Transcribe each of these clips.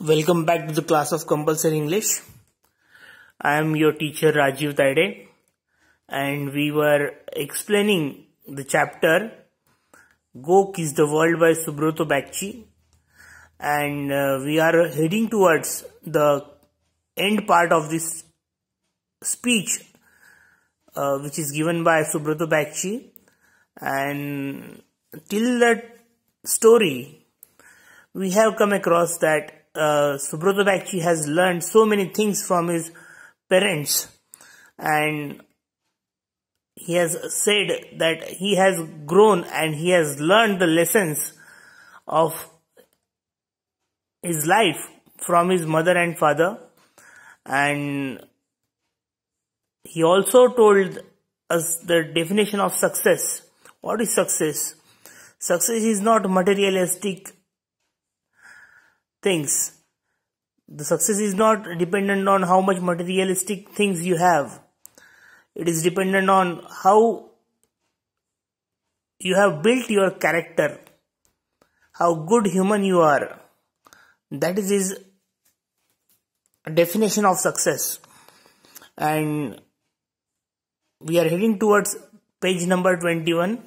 Welcome back to the class of compulsory English. I am your teacher Rajiv Taide, and we were explaining the chapter Go Kiss the World by Subrata Bagchi, and we are heading towards the end part of this speech which is given by Subrata Bagchi. And till that story we have come across that Subrata Bagchi has learned so many things from his parents, and he has said that he has grown and he has learned the lessons of his life from his mother and father. And he also told us the definition of success. What is success? Success is not materialistic things. The success is not dependent on how much materialistic things you have. It is dependent on how you have built your character, how good human you are. That is his definition of success. And we are heading towards page number 21.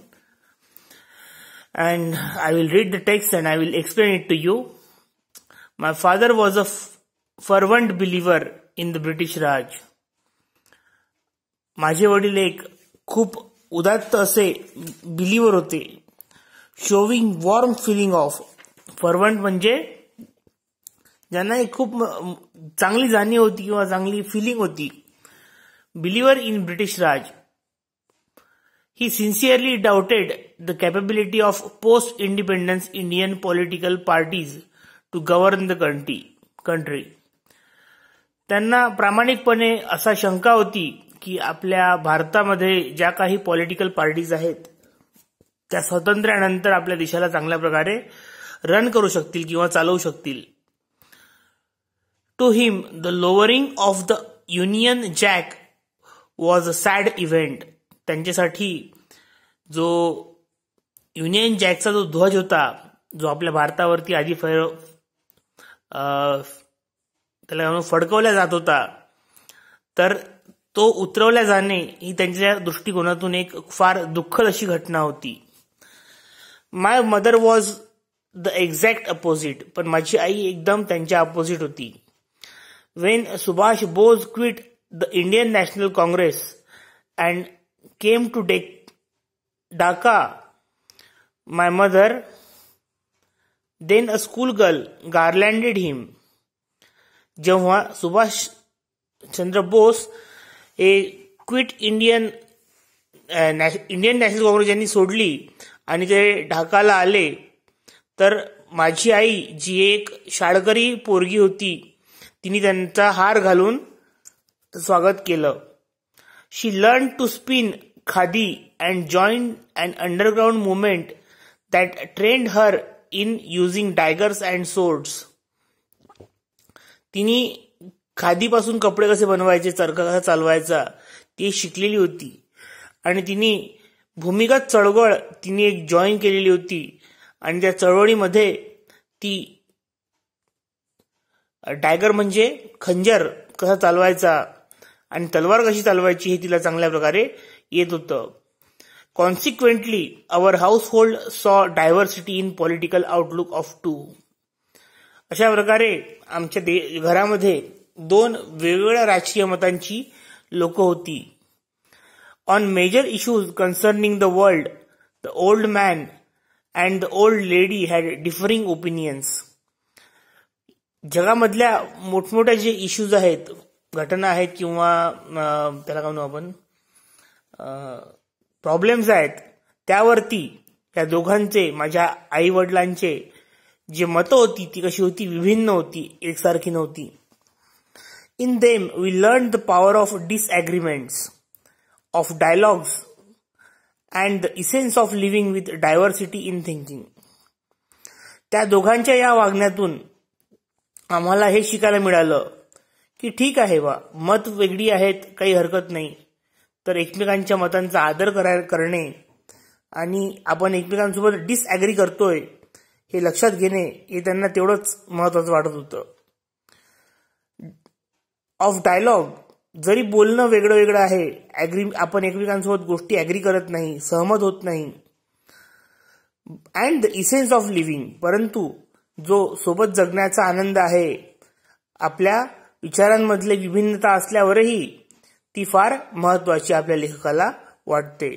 And I will read the text and I will explain it to you. My father was a fervent believer in the British Raj. माझे वडील एक खूप उदात्त असे believer होते. Showing warm feeling of, फर्वंट म्हणजे ज्यांना एक खूप चांगली जाणीव होती किंवा चांगली फिलिंग होती. Believer in British Raj. He sincerely doubted the capability of post-independence Indian political parties to govern the country. त्यांना प्रामाणिकपणे असा शंका होती की आपल्या भारतामध्ये ज्या काही पॉलिटिकल पार्टीज आहेत त्या स्वातंत्र्यानंतर आपल्या देशाला चांगल्या प्रकारे रन करू शकतील किंवा चालवू शकतील. To him the lowering of the Union Jack was a sad event. त्यांच्यासाठी जो युनियन जॅकचा जो ध्वज होता, जो आपल्या भारतावरती आधी त्याला फडकवला जात होता, तर तो उतरवल्या जाणे ही त्यांच्या दृष्टिकोनातून एक फार दुःखद अशी घटना होती. My mother was the exact opposite. पण माझी आई एकदम त्यांच्या अपोजिट होती. When Subhash Bose quit the Indian National Congress and came to Dhaka, my mother, then a schoolgirl, garlanded him. जेव्हा सुभाष चंद्र बोस हे क्विट इंडियन नॅशनल काँग्रेस यांनी सोडली आणि ते ढाकाला आले, तर माझी आई जी एक शाळकरी पोरगी होती तिने त्यांचा हार घालून स्वागत केलं. She learn to spin khadi and joined an underground movement that trained her in using daggers and swords. तिने खादीपासून कपडे कसे बनवायचे, चरखा कसा चालवायचा ती शिकलेली होती. आणि तिने भूमिगत चळवळ तिने एक जॉईन केलेली होती आणि त्या चळवळीमध्ये ती डॅगर म्हणजे खंजर कसा चालवायचा आणि तलवार कशी चालवायची हे तिला चांगल्या प्रकारे येत होतं. Consequently our household saw diversity in political outlook of two. अशा प्रकारे आमच्या घरामध्ये दोन वेगवेगळ्या राजकीय मतांची लोक होती. On major issues concerning the world the old man and the old lady had differing opinions. जगामधल्या मोठमोठ्या जे इश्यूज आहेत, घटना आहेत किंवा त्याला काय म्हणू आपण प्रॉब्लेम्स आहेत, त्यावरती या दोघांचे, माझ्या आई वडिलांचे जे मतं होती ती कशी होती, विभिन्न होती, एकसारखी नव्हती. In them we learn the power of disagreements, of dialogues and the essence of living with diversity in thinking. त्या दोघांच्या या वागण्यातून आम्हाला हे शिकायला मिळालं की ठीक आहे बा, मत वेगळी आहेत, काही हरकत नाही, तर एकमेकांच्या मतांचा आदर करणे आणि आपण एकमेकांसोबत डिसएग्री करतोय हे लक्षात घेणे हे त्यांना तेवढंच महत्वाचं वाटत होतं. ऑफ डायलॉग, जरी बोलणं वेगळं वेगळं आहे, आपण एकमेकांसोबत गोष्टी ॲग्री करत नाही, सहमत होत नाही, and the essence of living, परंतु जो सोबत जगण्याचा आनंद आहे, आपल्या विचारांमधले विभिन्नता असल्यावरही ती फार महत्वाची आपल्या लेखकाला वाटते.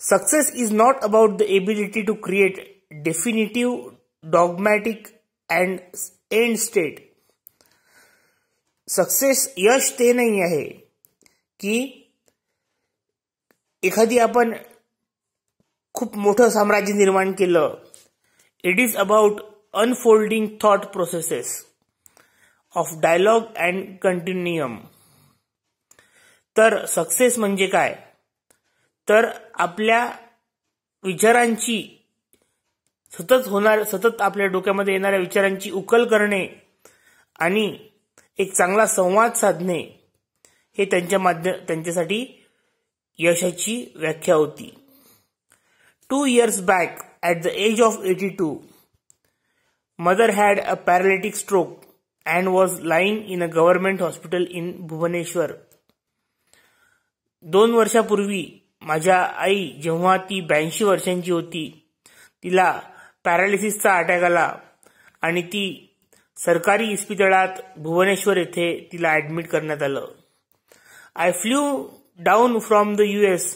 Success is not about the ability to create definitive, dogmatic and end state. Success, यश ते नाही आहे की एखादी आपण खूप मोठं साम्राज्य निर्माण केलं. It is about unfolding thought processes of dialogue and continuum. तर सक्सेस म्हणजे काय, तर आपल्या विचारांची सतत आपल्या डोक्यामध्ये येणाऱ्या विचारांची उकल करणे आणि एक चांगला संवाद साधणे, हे त्यांच्यासाठी यशाची व्याख्या होती. 2 years back, at the age of 82, mother had a paralytic stroke and was lying in a government hospital in Bhubaneswar. 2 वर्षापूर्वी माझ्या आई, जेव्हा ती 82 वर्षांची होती, तिला पॅरालिसिसचा अटॅक आला आणि ती सरकारी इस्पितळात भुवनेश्वर येथे तिला ऍडमिट करण्यात आलं. I flew down from the US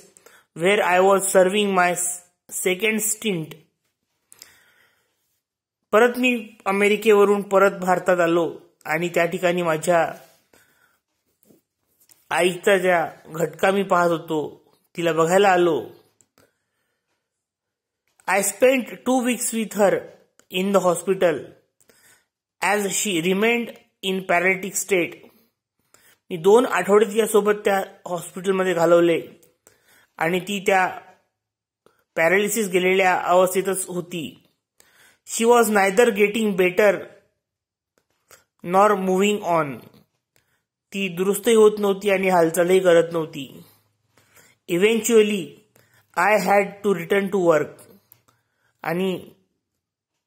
where I was serving my second stint. परत मी अमेरिकेवरून परत भारतात आलो आणि त्या ठिकाणी माझ्या आईचा ज्या घटका मी पाहत होतो, तिला बघायला आलो. I spent 2 weeks with her in the hospital as she remained in paralytic state. मी 2 आठवडे तिच्यासोबत त्या हॉस्पिटलमध्ये घालवले आणि ती त्या पॅरालिसिस गेलेल्या अवस्थेतच होती. She was neither getting better nor moving on. ती दुरुस्तही होत नव्हती आणि हालचालही करत नव्हती. Eventually I had to return to work. आणि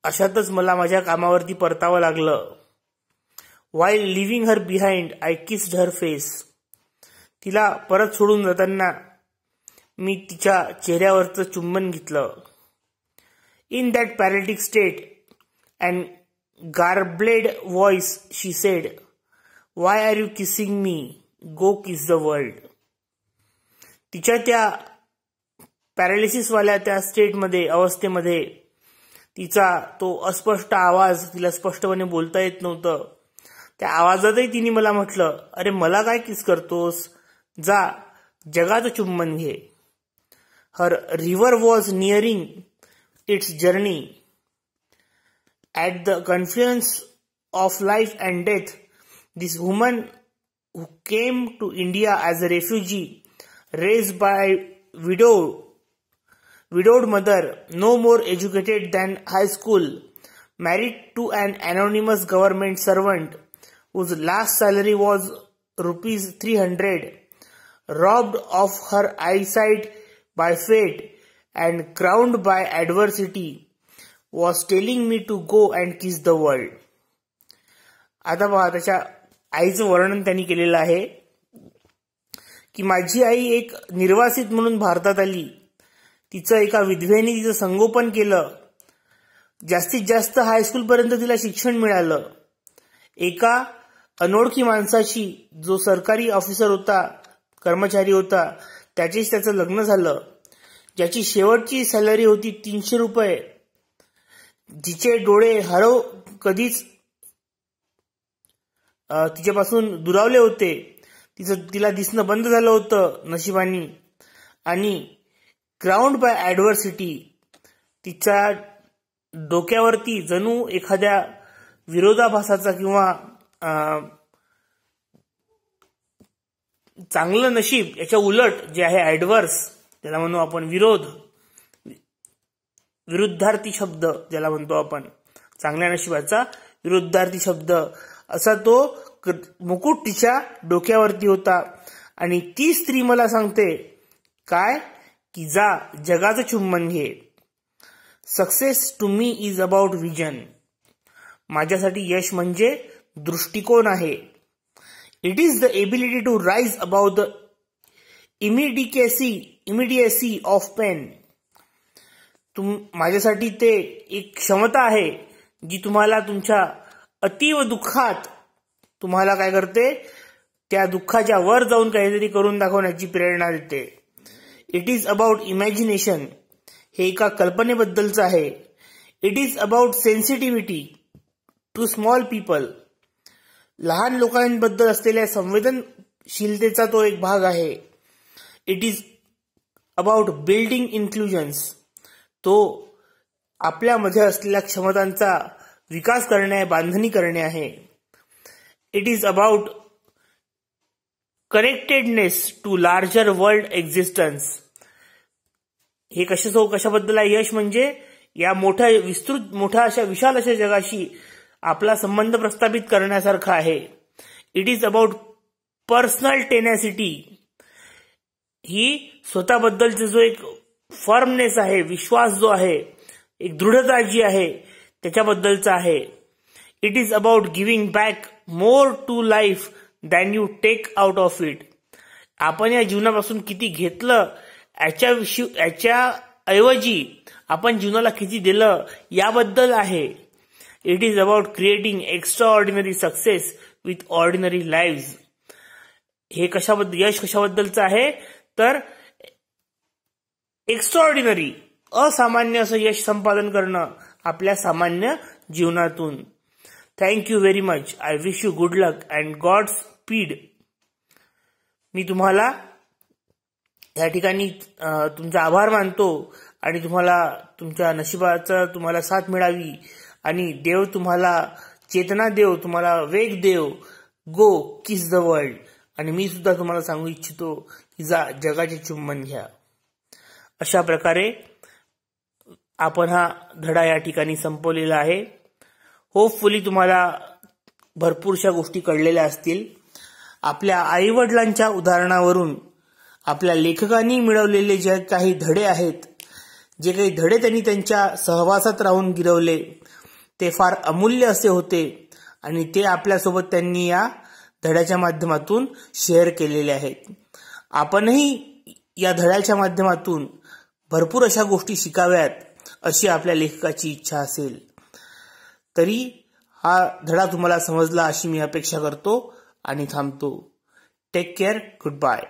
अशातच मला माझ्या कामावरती परतावं लागलं. While leaving her behind I kissed her face. तिला परत सोडून जाताना मी तिच्या चेहऱ्यावरचं चुंबन घेतलं. In that paralytic state and garbled voice she said, why are you kissing me, go kiss the world. तिच्या त्या पॅरालिसिसवाल्या त्या अवस्थेमध्ये तिचा तो अस्पष्ट आवाज, तिला स्पष्टपणे बोलता येत नव्हतं. त्या आवाजातही तिने मला म्हटलं, अरे मला काय किस करतोस, जा जगाचं चुंबन घे. Her river was nearing its journey. At the confluence of life and death, this woman who came to India as a refugee, raised by widowed mother, no more educated than high school, married to an anonymous government servant whose last salary was ₹300, robbed of her eyesight by fate and crowned by adversity, was telling me to go and kiss the world. आता पहा, त्याच्या आईचं वर्णन त्यांनी केलेलं आहे की माझी आई एक निर्वासित म्हणून भारतात आली. तिचं एका विधवेने तिचं संगोपन केलं. जास्तीत जास्त हायस्कूल पर्यंत तिला शिक्षण मिळालं. एका अनोळखी माणसाशी, जो सरकारी ऑफिसर होता, कर्मचारी होता, त्याच्याशी त्याचं लग्न झालं. ज्याची शेवटची सॅलरी होती ₹300. जिचे डोळे कधीच तिच्यापासून दुरावले होते. तिला दिसणं बंद झालं होतं नशिबानी. आणि क्राउंड बाय ॲडव्हर्सिटी, तिच्या डोक्यावरती जणू एखाद्या विरोधाभासाचा किंवा चांगलं नशीब याच्या उलट जे आहे ॲडव्हर्स, ज्याला म्हणू आपण विरुद्धार्थी शब्द ज्याला म्हणतो आपण, चांगल्या नशिबाचा विरुद्धार्थी शब्द, असा तो मुकुट तिच्या डोक्यावरती होता. आणि ती स्त्री मला सांगते काय, की जा जगाचं चुंबन घे. Success to me is about vision. माझ्यासाठी यश म्हणजे दृष्टिकोन आहे. It is the ability to rise above the immediacy of pain. माझ्यासाठी ते एक क्षमता आहे जी तुम्हाला तुमच्या अतीव दुःखात तुम्हाला काय करते, त्या दुःखाच्या वर जाऊन काहीतरी करून दाखवण्याची प्रेरणा देते. इट इज अबाउट इमॅजिनेशन, हे एका कल्पनेबद्दलचं आहे. It is about sensitivity to small people, लहान लोकांबद्दल असलेल्या संवेदनशीलतेचा तो एक भाग आहे. It is about building inclusions, तो आपल्यामध्ये असलेल्या क्षमतांचा विकास करणे, बांधणी करणे आहे. It is about connectedness to larger world existence, हे कशाबद्दल आहे? यश म्हणजे या मोठ्या अशा विशाल अशा जगाशी आपला संबंध प्रस्थापित करण्यासारखा आहे. इट इज अबाउट पर्सनल टेनॅसिटी, ही स्वतःबद्दलचा जो एक फर्मनेस आहे, विश्वास जो आहे, एक दृढता जी आहे त्याच्याबद्दलचा आहे. It is about giving back more to life than you take out of it, आपण या जीवनापासून किती घेतलं याच्या ऐवजी आपण जीवनाला किती दिलं याबद्दल आहे. It is about creating extra ordinary success with ordinary live, हे यश कशाबद्दलचं आहे तर एक्स्ट्राऑर्डिनरी, असामान्य असं यश संपादन करणं आपल्या सामान्य जीवनातून. Thank you very much. I wish you good luck and God speed. मी तुम्हाला या ठिकाणी तुमचा आभार मानतो आणि तुम्हाला तुमच्या नशिबाचा तुम्हाला साथ मिळावी आणि देव तुम्हाला चेतना देव, तुम्हाला वेग देव. गो किस द वर्ल्ड. आणि मी सुद्धा तुम्हाला सांगू इच्छितो की जा जगाचे चुंबन घ्या. अशा प्रकारे आपण हा धडा या ठिकाणी संपवलेला आहे. होपफुली तुम्हाला भरपूरशा गोष्टी कळलेल्या असतील. आपल्या आईवडिलांच्या उदाहरणावरून आपल्या लेखकांनी मिळवलेले जे काही धडे आहेत, जे काही धडे त्यांनी त्यांच्या सहवासात राहून गिरवले, ते फार अमूल्य असे होते आणि ते आपल्यासोबत त्यांनी या धड्याच्या माध्यमातून शेअर केलेले आहेत. आपणही या धड्याच्या माध्यमातून भरपूर अशा गोष्टी शिकाव्यात अशी आपल्या लेखकाची इच्छा असेल. तरी हा धडा तुम्हाला समजला अशी मी अपेक्षा करतो आणि थांबतो. Take care. Good bye.